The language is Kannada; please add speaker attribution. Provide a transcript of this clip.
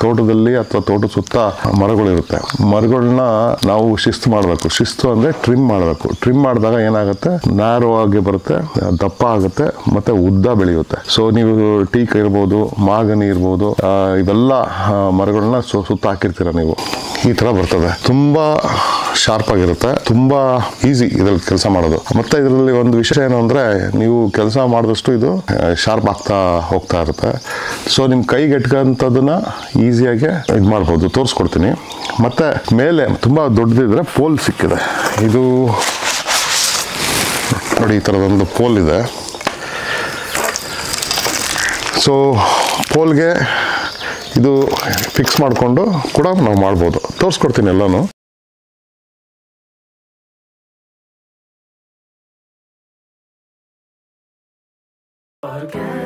Speaker 1: ತೋಟದಲ್ಲಿ ಅಥವಾ ತೋಟದ ಸುತ್ತ ಮರಗಳಿರುತ್ತೆ. ಮರಗಳನ್ನ ನಾವು ಶಿಸ್ತು ಮಾಡಬೇಕು. ಶಿಸ್ತು ಅಂದರೆ ಟ್ರಿಮ್ ಮಾಡಬೇಕು. ಟ್ರಿಮ್ ಮಾಡಿದಾಗ ಏನಾಗುತ್ತೆ, ನ್ಯಾರೋ ಆಗಿ ಬರುತ್ತೆ, ದಪ್ಪ ಆಗುತ್ತೆ, ಮತ್ತೆ ಉದ್ದ ಬೆಳೆಯುತ್ತೆ. ಸೊ ನೀವು ಟೀಕ್ ಇರ್ಬೋದು, ಮಾಗನಿ ಇರ್ಬೋದು, ಇವೆಲ್ಲ ಮರಗಳನ್ನ ಸುತ್ತ ಹಾಕಿರ್ತೀರ ನೀವು, ಈ ತರ ಬರ್ತದೆ. ತುಂಬಾ ಶಾರ್ಪ್ ಆಗಿರುತ್ತೆ, ತುಂಬಾ ಈಸಿ ಇದರಲ್ಲಿ ಕೆಲಸ ಮಾಡೋದು. ಮತ್ತೆ ಇದರಲ್ಲಿ ಒಂದು ವಿಷಯ ಏನು ಅಂದ್ರೆ, ನೀವು ಕೆಲಸ ಮಾಡಿದಷ್ಟು ಇದು ಶಾರ್ಪ್ ಆಗ್ತಾ ಹೋಗ್ತಾ ಇರುತ್ತೆ. ಸೊ ನಿಮ್ ಕೈಗೆ ಎಟ್ಕಂಥದನ್ನ ಈಸಿಯಾಗಿ ಇದು ಮಾಡ್ಬೋದು. ತೋರಿಸ್ಕೊಡ್ತೀನಿ. ಮತ್ತೆ ಮೇಲೆ ತುಂಬಾ ದೊಡ್ಡದಿದ್ರೆ ಪೋಲ್ ಸಿಕ್ಕಿದೆ. ಇದು ನೋಡಿ, ಈ ಥರದೊಂದು ಪೋಲ್ ಇದೆ. ಸೊ ಪೋಲ್ಗೆ ಇದು ಫಿಕ್ಸ್ ಮಾಡಿಕೊಂಡು ಕೂಡ ನಾವು ಮಾಡ್ಬೋದು. ತೋರಿಸ್ಕೊಡ್ತೀನಿ ಎಲ್ಲನೂ.
Speaker 2: Organic.